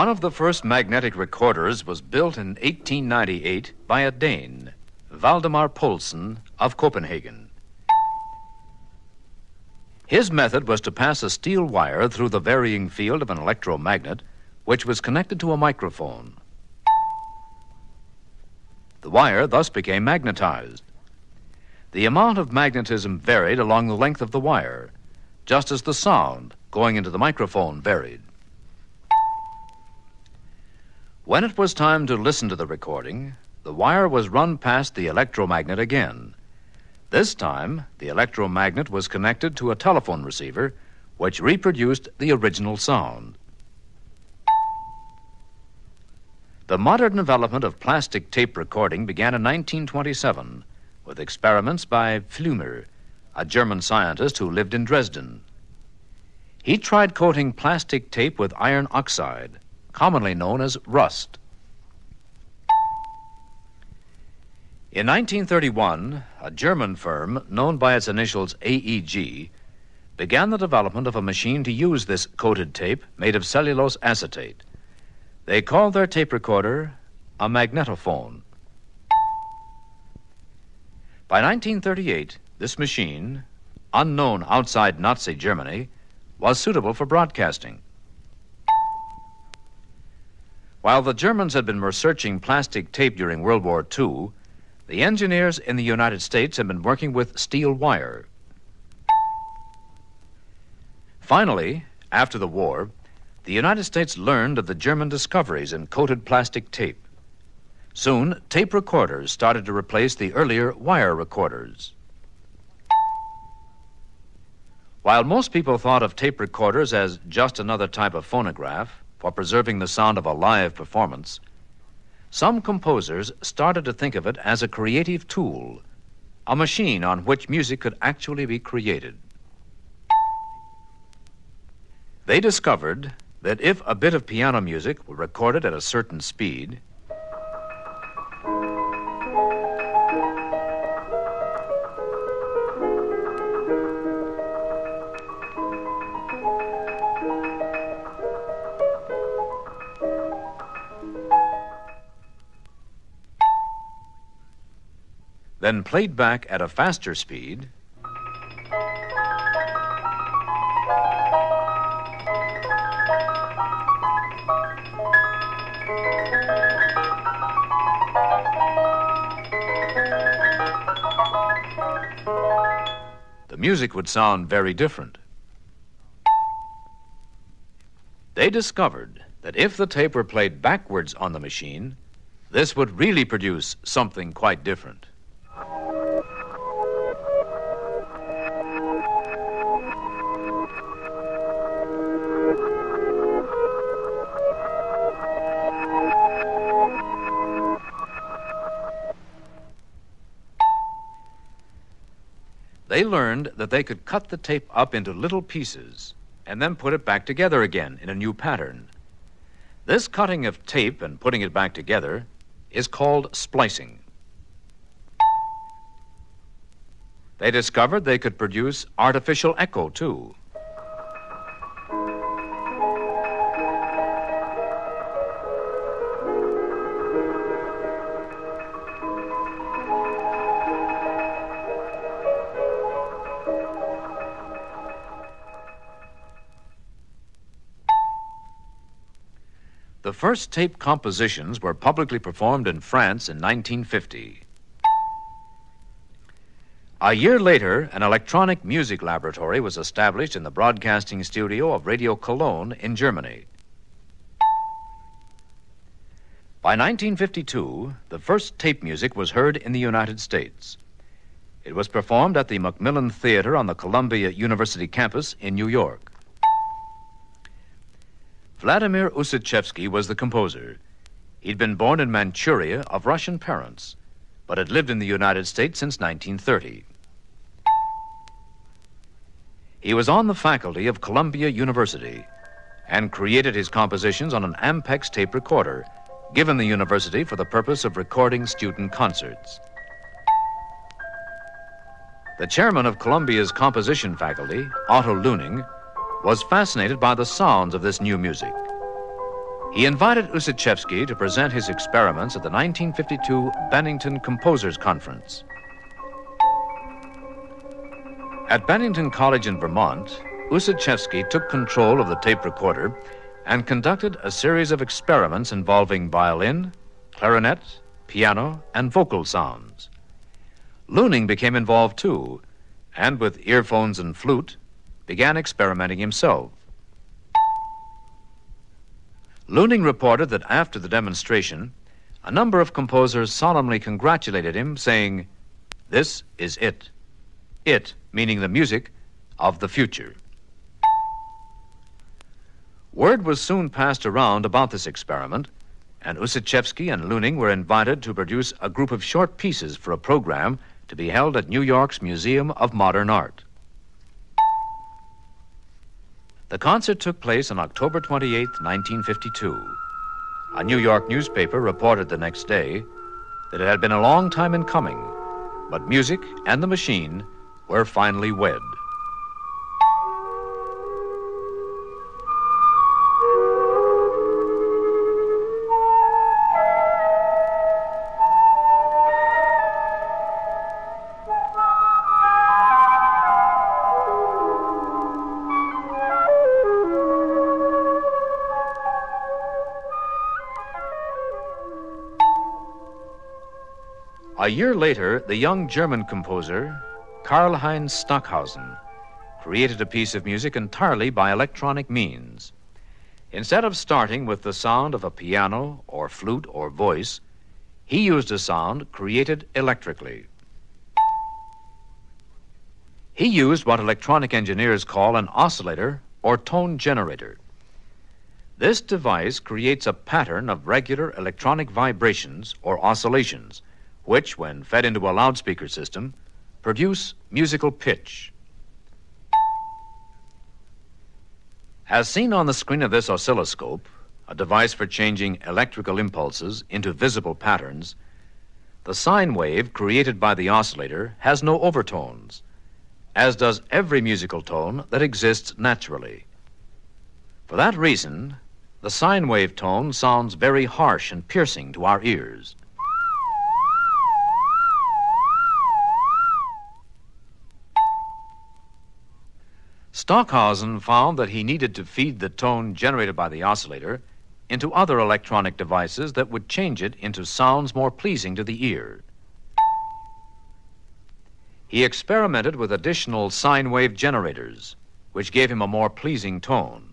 One of the first magnetic recorders was built in 1898 by a Dane, Valdemar Poulsen of Copenhagen. His method was to pass a steel wire through the varying field of an electromagnet, which was connected to a microphone. The wire thus became magnetized. The amount of magnetism varied along the length of the wire, just as the sound going into the microphone varied. When it was time to listen to the recording, the wire was run past the electromagnet again. This time, the electromagnet was connected to a telephone receiver, which reproduced the original sound. The modern development of plastic tape recording began in 1927 with experiments by Flümer, a German scientist who lived in Dresden. He tried coating plastic tape with iron oxide, commonly known as rust. In 1931, a German firm known by its initials AEG began the development of a machine to use this coated tape made of cellulose acetate. They called their tape recorder a magnetophone. By 1938, this machine, unknown outside Nazi Germany, was suitable for broadcasting. While the Germans had been researching plastic tape during World War II, the engineers in the United States had been working with steel wire. Finally, after the war, the United States learned of the German discoveries in coated plastic tape. Soon, tape recorders started to replace the earlier wire recorders. While most people thought of tape recorders as just another type of phonograph for preserving the sound of a live performance, some composers started to think of it as a creative tool, a machine on which music could actually be created. They discovered that if a bit of piano music were recorded at a certain speed, then played back at a faster speed, the music would sound very different. They discovered that if the tape were played backwards on the machine, this would really produce something quite different. They learned that they could cut the tape up into little pieces and then put it back together again in a new pattern. This cutting of tape and putting it back together is called splicing. They discovered they could produce artificial echo, too. The first tape compositions were publicly performed in France in 1950. A year later, an electronic music laboratory was established in the broadcasting studio of Radio Cologne in Germany. By 1952, the first tape music was heard in the United States. It was performed at the Macmillan Theater on the Columbia University campus in New York. Vladimir Ussachevsky was the composer. He'd been born in Manchuria of Russian parents, but had lived in the United States since 1930. He was on the faculty of Columbia University and created his compositions on an Ampex tape recorder given the university for the purpose of recording student concerts. The chairman of Columbia's composition faculty, Otto Luening, was fascinated by the sounds of this new music. He invited Ussachevsky to present his experiments at the 1952 Bennington Composers Conference. At Bennington College in Vermont, Ussachevsky took control of the tape recorder and conducted a series of experiments involving violin, clarinet, piano, and vocal sounds. Luening became involved too, and with earphones and flute, began experimenting himself. Luening reported that after the demonstration, a number of composers solemnly congratulated him, saying, "This is it." It meaning the music of the future. Word was soon passed around about this experiment, and Ussachevsky and Luening were invited to produce a group of short pieces for a program to be held at New York's Museum of Modern Art. The concert took place on October 28, 1952. A New York newspaper reported the next day that it had been a long time in coming, but music and the machine were finally wed. A year later, the young German composer, Karlheinz Stockhausen, created a piece of music entirely by electronic means. Instead of starting with the sound of a piano or flute or voice, he used a sound created electrically. He used what electronic engineers call an oscillator or tone generator. This device creates a pattern of regular electronic vibrations or oscillations, which, when fed into a loudspeaker system, produce musical pitch. As seen on the screen of this oscilloscope, a device for changing electrical impulses into visible patterns, the sine wave created by the oscillator has no overtones, as does every musical tone that exists naturally. For that reason, the sine wave tone sounds very harsh and piercing to our ears. Stockhausen found that he needed to feed the tone generated by the oscillator into other electronic devices that would change it into sounds more pleasing to the ear. He experimented with additional sine wave generators, which gave him a more pleasing tone.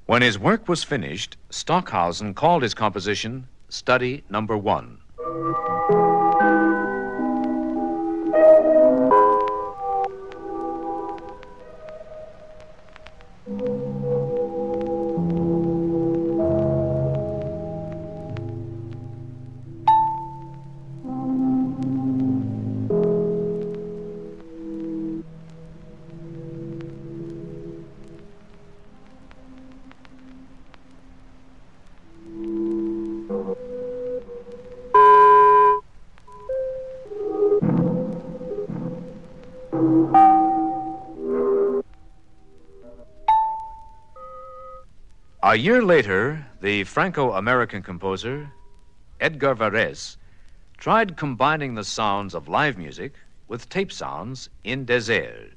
When his work was finished, Stockhausen called his composition Study Number 1. A year later, the Franco-American composer, Edgar Varese, tried combining the sounds of live music with tape sounds in Des Airs.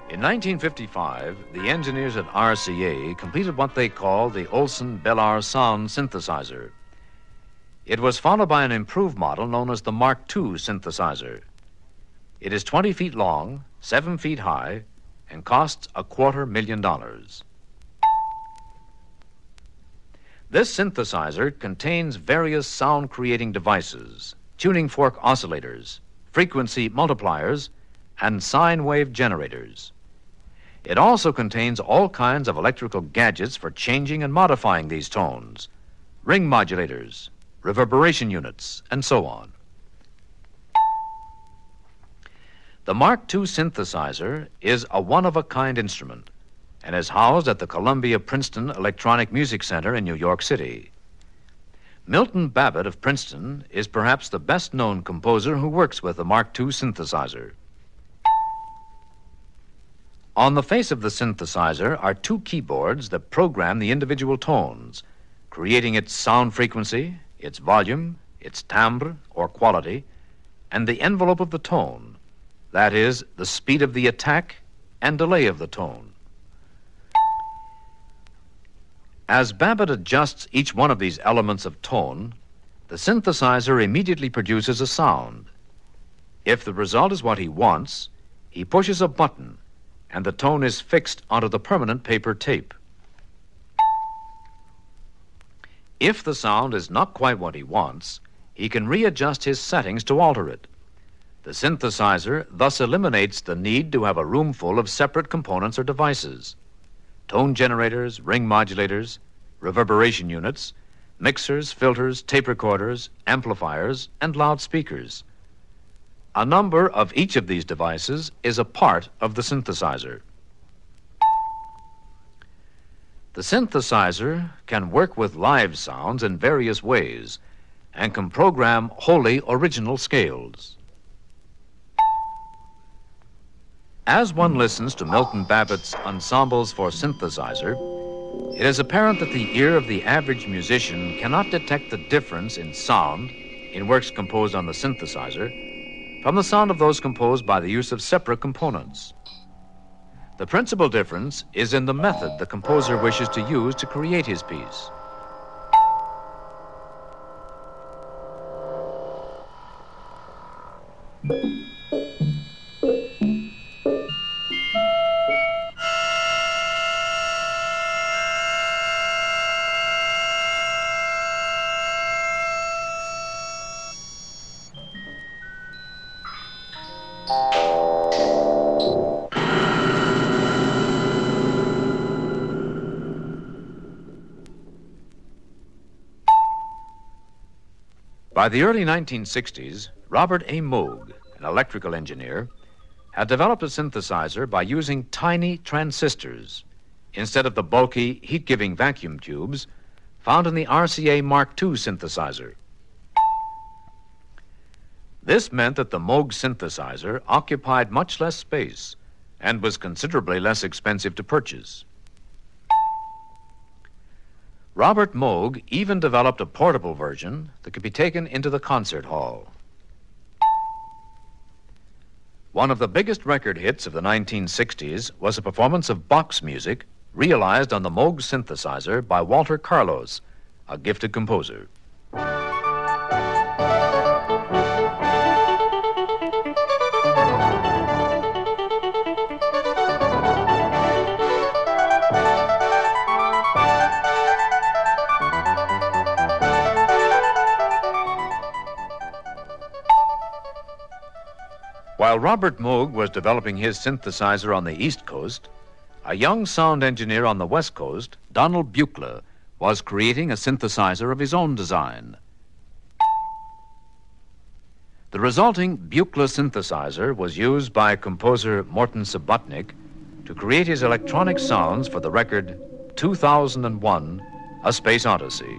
In 1955, the engineers at RCA completed what they call the Olsen-Bellar sound synthesizer. It was followed by an improved model known as the Mark II synthesizer. It is 20 feet long, 7 feet high, and costs $250,000. This synthesizer contains various sound-creating devices, tuning fork oscillators, frequency multipliers, and sine wave generators. It also contains all kinds of electrical gadgets for changing and modifying these tones, ring modulators, reverberation units, and so on. The Mark II synthesizer is a one-of-a-kind instrument and is housed at the Columbia-Princeton Electronic Music Center in New York City. Milton Babbitt of Princeton is perhaps the best-known composer who works with the Mark II synthesizer. On the face of the synthesizer are two keyboards that program the individual tones, creating its sound frequency, its volume, its timbre or quality, and the envelope of the tone, that is, the speed of the attack and delay of the tone. As Babbitt adjusts each one of these elements of tone, the synthesizer immediately produces a sound. If the result is what he wants, he pushes a button, and the tone is fixed onto the permanent paper tape. If the sound is not quite what he wants, he can readjust his settings to alter it. The synthesizer thus eliminates the need to have a room full of separate components or devices: tone generators, ring modulators, reverberation units, mixers, filters, tape recorders, amplifiers, and loudspeakers. A number of each of these devices is a part of the synthesizer. The synthesizer can work with live sounds in various ways and can program wholly original scales. As one listens to Milton Babbitt's ensembles for synthesizer, it is apparent that the ear of the average musician cannot detect the difference in sound in works composed on the synthesizer from the sound of those composed by the use of separate components. The principal difference is in the method the composer wishes to use to create his piece. By the early 1960s, Robert A. Moog, an electrical engineer, had developed a synthesizer by using tiny transistors instead of the bulky, heat-giving vacuum tubes found in the RCA Mark II synthesizer. This meant that the Moog synthesizer occupied much less space and was considerably less expensive to purchase. Robert Moog even developed a portable version that could be taken into the concert hall. One of the biggest record hits of the 1960s was a performance of Bach's music realized on the Moog synthesizer by Walter Carlos, a gifted composer. While Robert Moog was developing his synthesizer on the East Coast, a young sound engineer on the West Coast, Donald Buchla, was creating a synthesizer of his own design. The resulting Buchla synthesizer was used by composer Morton Subotnick to create his electronic sounds for the record 2001, A Space Odyssey.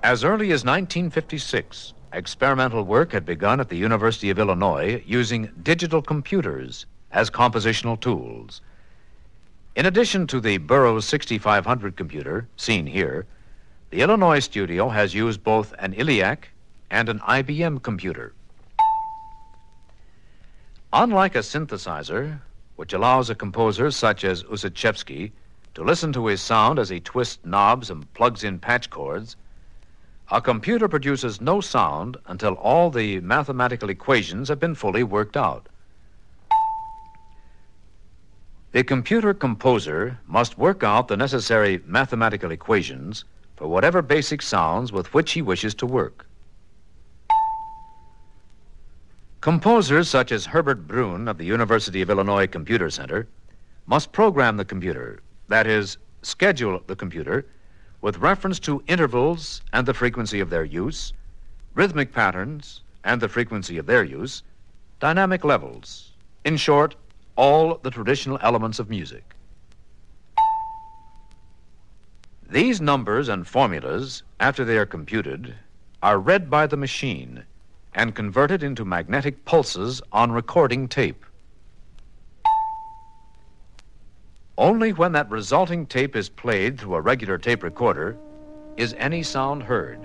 As early as 1956, experimental work had begun at the University of Illinois using digital computers as compositional tools. In addition to the Burroughs 6500 computer, seen here, the Illinois studio has used both an ELIAC and an IBM computer. Unlike a synthesizer, which allows a composer such as Ussachevsky to listen to his sound as he twists knobs and plugs in patch chords, a computer produces no sound until all the mathematical equations have been fully worked out. The computer composer must work out the necessary mathematical equations for whatever basic sounds with which he wishes to work. Composers such as Herbert Brun of the University of Illinois Computer Center must program the computer, that is, schedule the computer, with reference to intervals and the frequency of their use, rhythmic patterns and the frequency of their use, dynamic levels, in short, all the traditional elements of music. These numbers and formulas, after they are computed, are read by the machine and converted into magnetic pulses on recording tape. Only when that resulting tape is played through a regular tape recorder is any sound heard.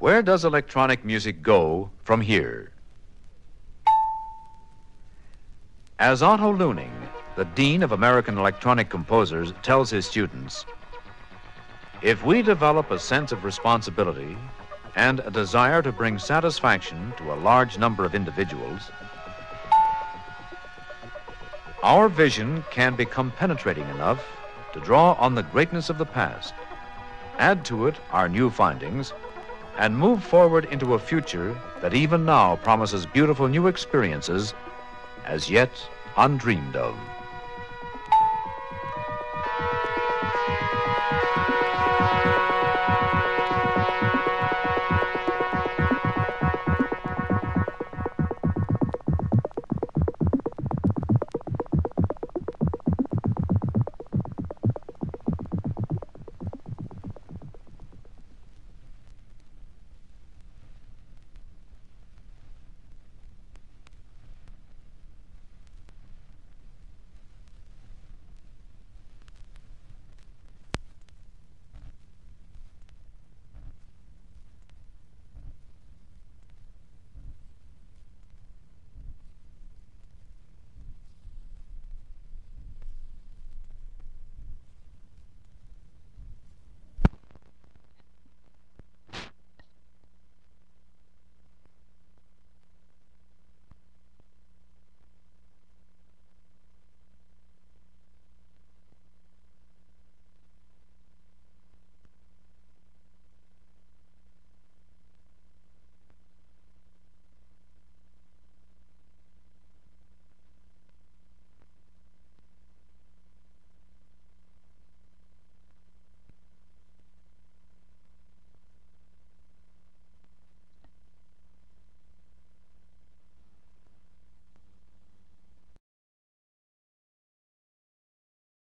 Where does electronic music go from here? As Otto Luning, the Dean of American Electronic Composers, tells his students, if we develop a sense of responsibility and a desire to bring satisfaction to a large number of individuals, our vision can become penetrating enough to draw on the greatness of the past, add to it our new findings, and move forward into a future that even now promises beautiful new experiences as yet undreamed of.